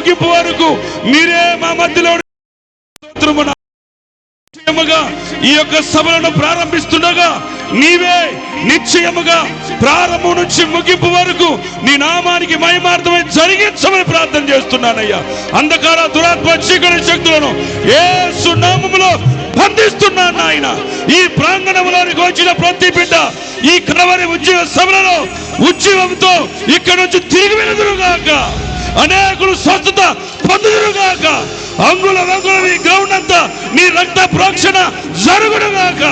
ముగింపు వరకు మీరే మా మధ్యలో ఈ యొక్క సభలను ప్రారంభిస్తుండగా నీవే నిశ్చయముగా ప్రారంభం నుంచి ముగింపు వరకు నీ నామానికి మహిమార్థమై జరిగించమని ప్రార్థన చేస్తున్నానయ్యా. అంధకార దురాత్మ చీకటి శక్తులను యేసు నామములో బంధిస్తున్నాను నాయన. ఈ ప్రాంగణంలోనికి వచ్చిన ప్రతి బిడ్డ ఈ కలవరి ఉద్యోగ సభలలో ఉద్యోగంతో ఇక్కడ నుంచి తిరిగి వెళుదురుగాక. అనేకులు స్వస్థత పొందుదురుగాక. అంగుల ఈ గ్రౌండ్ అంతా నీ రక్త ప్రోక్షణ జరుగుడుగాక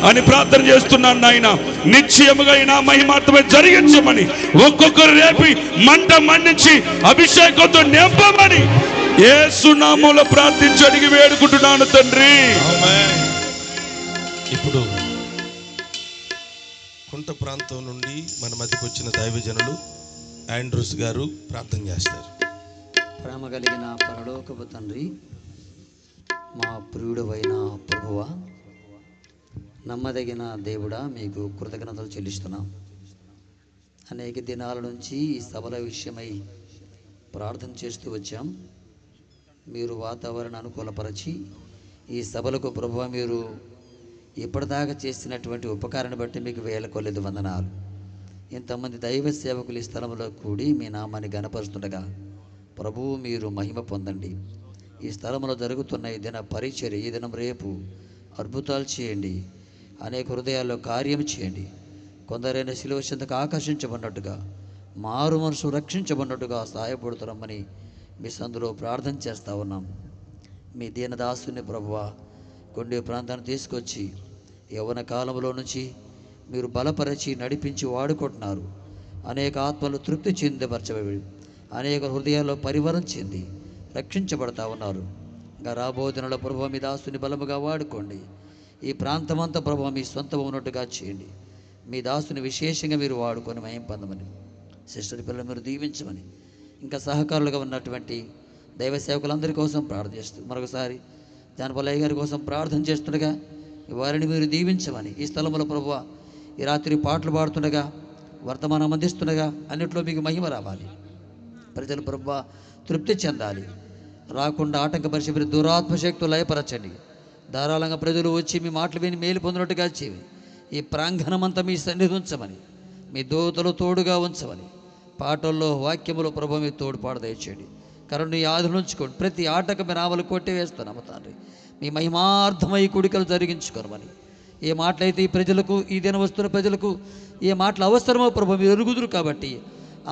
అని ప్రార్థన చేస్తున్నాను నాయన. నిశ్చయముగా ఈ నా మహిమార్థమై జరిగించమని, ఒక్కొక్కరు రేపి మంట మండించి అభిషేకంతో నింపమని యేసు నామములో ప్రార్థించి అడిగి వేడుకుంటున్నాను తండ్రి. ఇప్పుడు కుంట ప్రాంతం నుండి మన మధ్యకు వచ్చిన దైవజనులు ఆండ్రూస్ గారు ప్రార్థన చేస్తారు. ప్రేమ కలిగిన పరలోకపు తండ్రి, మా ప్రియుడవైన ప్రభువా, నమ్మదగిన దేవుడా, మీకు కృతజ్ఞతలు చెల్లిస్తున్నాం. అనేక దినాల నుంచి ఈ సభల విషయమై ప్రార్థన చేస్తూ వచ్చాం. మీరు వాతావరణం అనుకూలపరచి ఈ సభలకు ప్రభువా మీరు ఇప్పటిదాకా చేసినటువంటి ఉపకారాన్ని బట్టి మీకు వేల కొలది వందనాలు. ఇంతమంది దైవ సేవకులు ఈ స్థలంలో కూడి మీ నామాన్ని గణపరుస్తుండగా ప్రభువు మీరు మహిమ పొందండి. ఈ స్థలంలో జరుగుతున్న ఈ దిన పరిచర్య, ఈ దినం రేపు అద్భుతాలు చేయండి. అనేక హృదయాల్లో కార్యం చేయండి. కొందరైన శిలువ చెంతకు ఆకర్షించబడినట్టుగా, మారు మనసు రక్షించబడినట్టుగా సహాయపడుతున్నామని మీ సందులో ప్రార్థన చేస్తూ ఉన్నాం. మీ దీనదాసుని ప్రభువా కొండ ప్రాంతాన్ని తీసుకొచ్చి యవ్వన కాలంలో నుంచి మీరు బలపరిచి నడిపించి వాడుకుంటున్నారు. అనేక ఆత్మలు తృప్తి చెందపరచబడి అనేక హృదయాల్లో పరివరం చెంది రక్షించబడతా ఉన్నారు. ఇంకా రాబోతున్న ప్రభువా మీ దాసుని బలముగా వాడుకోండి. ఈ ప్రాంతమంతా ప్రభువా మీ సొంతం ఉన్నట్టుగా చేయండి. మీ దాసుని విశేషంగా మీరు వాడుకొని మహిమ పొందమని, సిస్టర్ పిల్లలు మీరు దీవించమని, ఇంకా సహకారులుగా ఉన్నటువంటి దైవ సేవకులందరి కోసం ప్రార్థన చేస్తూ మరొకసారి జానపల్లయ్య గారి కోసం ప్రార్థన చేస్తుండగా వారిని మీరు దీవించమని, ఈ స్థలంలో ప్రభువా ఈ రాత్రి పాటలు పాడుతుండగా వర్తమానం అందిస్తుండగా అన్నింటిలో మీకు మహిమ రావాలి. ప్రజలు ప్రభువా తృప్తి చెందాలి. రాకుండా ఆటంకపరిచి మీరు దురాత్మశక్తులు లయపరచండి. ధారాళంగా ప్రజలు వచ్చి మీ మాటలు విని మేలు పొందినట్టుగా చేయండి. ఈ ప్రాంగణమంతా మీ సన్నిధి ఉంచమని, మీ దూతలు తోడుగా ఉంచమని, పాటల్లో వాక్యములో ప్రభు మీ తోడుపాటు దయచేయండి. కరుణ ఈ ఆధులు ఉంచుకోండి. ప్రతి ఆటకమే నావలు కొట్టివేస్తున్నాము తండ్రి. మీ మహిమార్థమై కుడికలు జరిగించుకోమని, ఏ మాటలైతే ఈ ప్రజలకు, ఈ దిన వస్తున్న ప్రజలకు ఏ మాటలు అవసరమో ప్రభు మీరు ఎరుగుదురు కాబట్టి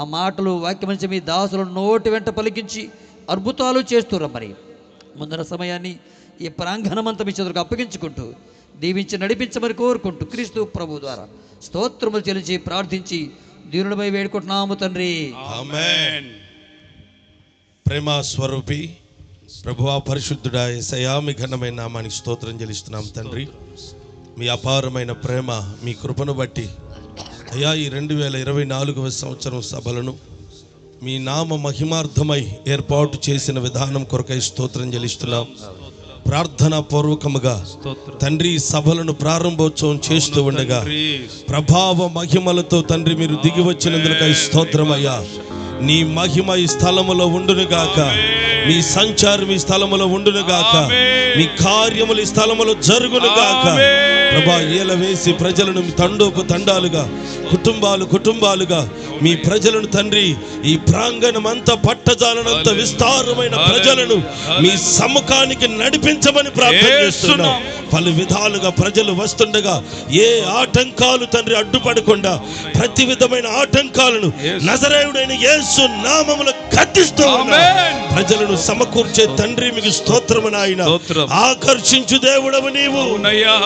ఆ మాటలు వాక్యమంచి మీ దాసుల నోటి వెంట పలికించి అద్భుతాలు చేస్తురమ్మని ముందర సమయాన్ని ఈ ప్రాంగణమంతా మీ చేతులకు అప్పగించుకుంటూ దీవించి నడిపించమని కోరుకుంటూ క్రీస్తు ప్రభు ద్వారా స్తోత్రములు చెల్లించి ప్రార్థించి దీనులపై వేడుకుంటున్నాము తండ్రి. ఆమేన్. ప్రేమ స్వరూపి ప్రభువా పరిశుద్ధుడా యేసయ్యా మీ ఘనమైన నామానికి స్తోత్రం చెల్లిస్తున్నాం తండ్రి. మీ అపారమైన ప్రేమ, మీ కృపను బట్టి అయ్యా ఈ 2024వ సంవత్సరం సభలను మీ నామ మహిమార్థమై ఏర్పాటు చేసిన విధానం కొరకై స్తోత్రం చెల్లిస్తున్నాం. ప్రార్థనా పూర్వకముగా తండ్రి సభలను ప్రారంభోత్సవం చేస్తూ ఉండగా ప్రభావ మహిమలతో తండ్రి మీరు దిగి వచ్చినందుకై స్తోత్రమయ్యా. నీ మహిమ ఈ స్థలములో ఉండునుగాక, మీ సంచారం ఈ స్థలములో ఉండునుగాక, మీ కార్యములు ఈ స్థలములో జరుగునుగాక. ప్రభా ఏల వేసి ప్రజలను తండోపు తండాలుగా, కుటుంబాలుగా మీ ప్రజలను తండ్రి ఈ ప్రాంగణం అంతా పట్టజాలనంత విస్తారమైన ప్రజలను మీ సముఖానికి నడిపించమని ప్రార్థన చేస్తున్నాం. పలు విధాలుగా ప్రజలు వస్తుండగా ఏ ఆటంకాలు తండ్రి అడ్డుపడకుండా ప్రతి విధమైన ఆటంకాలను నజరేయుడైన యేసు నామములో గద్దిస్తూ ప్రజలను సమకూర్చే తండ్రి మీకు స్తోత్రము నాయన. ఆకర్షించు దేవుడవు నీవు,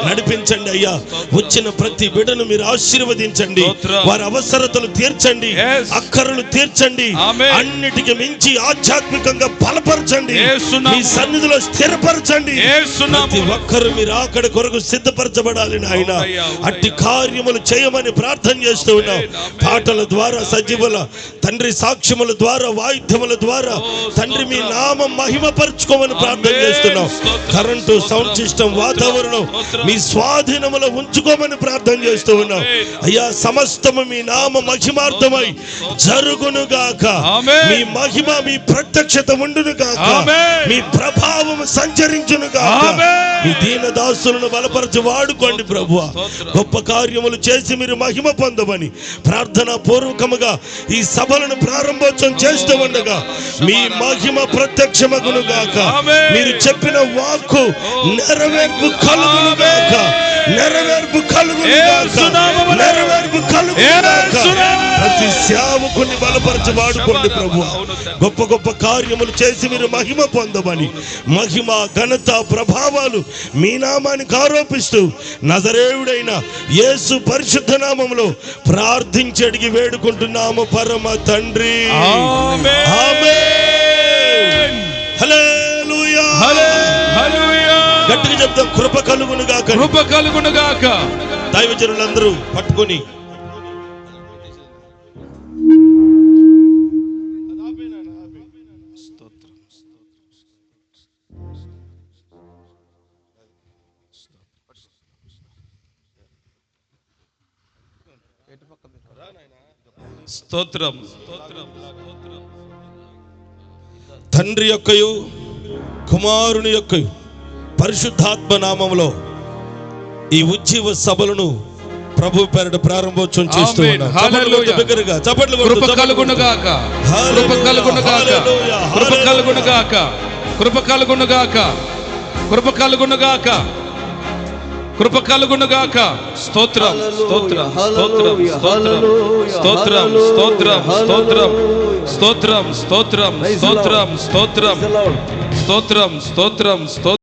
నడిపించండి అయ్యా. వచ్చిన ప్రతి బిడ్డను మీరు ఆశీర్వదించండి, వారి అవసరతలు తీర్చండి, అక్కరలు తీర్చండి, అన్నిటికి మించి ఆధ్యాత్మికంగా బలపరచండి, మీ సన్నిధిలో స్థిరపరచండి. ప్రతి ఒక్కరు మీరు అక్కడ కొరకు సిద్ధపరచబడాలి నాయన. అట్టి కార్యములు చేయమని ప్రార్థన చేస్తూ ఉన్నాం. పాటల ద్వారా, సజీవుల తండ్రి సాక్ష్యముల ద్వారా, వాయిద్యముల ద్వారా తండ్రి తండ్రి మీ నామం మహిమపరచుకోమని ప్రార్థన చేస్తున్నాం. కరెంటు, సౌండ్ సిస్టమ్, వాతావరణం మీ స్వాధీనములో ఉంచుకోమని ప్రార్థన చేస్తూ ఉన్నాం. అయ్యా సమస్తము మీ నామ మహిమార్థమై జరుగును గాక. మీ మహిమ, మీ ప్రత్యక్షత ఉండును గాక. మీ ప్రభావం సంచరించును గాక. మీ దీన దాసులను బలపరచి వాడుకోండి ప్రభువా. గొప్ప కార్యములు చేసి మీరు మహిమ పొందమని ప్రార్థన పూర్వకముగా ఈ సభలను ప్రారంభోత్సవం చేస్తూ ఉండగా మీ మహిమ ప్రత్యక్షమగును గాక. మీరు చెప్పిన వాక్కు నెరవేర్పు కలుగును గాక. నెరవేర్పు కలుగును గాక. నెరవేర్పు కలుగును గాక. ప్రతి సేవకుని బలపరచి వాడుకోండి ప్రభువా. గొప్ప గొప్ప కార్యములు చేసి మీరు మహిమ పొందమని, మహిమ, ఘనత, ప్రభావాలు మీ నామానికి ఆరోపిస్తూ నజరేయుడైన యేసు పరిశుద్ధ నామములో ప్రార్థించి అడిగి వేడుకుంటున్నాము పరమ తండ్రి. ఆమేన్. హల్లెలూయా. హల్లెలూయా. గట్టిగా చెప్తాం, కృప కలుగును గాక. కృప కలుగును గాక. దైవజనులందరూ పట్టుకొని స్తోత్రం. తండ్రి యొక్కయు కుమారుని యొక్కయు పరిశుద్ధాత్మ నామములో ఈ ఉజ్జీవ సభలను ప్రభు పేరిట ప్రారంభోత్సవం చేస్తూ ఉన్నాం. దగ్గరగా చప్పట్లు కొడుతూ కృప కలుగును గాక. కృప కలుగును గాక. కృప కలుగును గాక. కృప కలుగును గాక. కృప కలుగును గాక. కృప కలుగును గాక. స్తోత్రం, స్తోత్రం, స్తోత్రం, స్తోత్రం, స్తోత్రం, స్తోత్రం, స్తోత్రం, స్తోత్రం, స్తోత్రం, స్తోత్రం, స్తోత్రం, స్తోత్రం, స్తోత్రం, స్తోత్రం.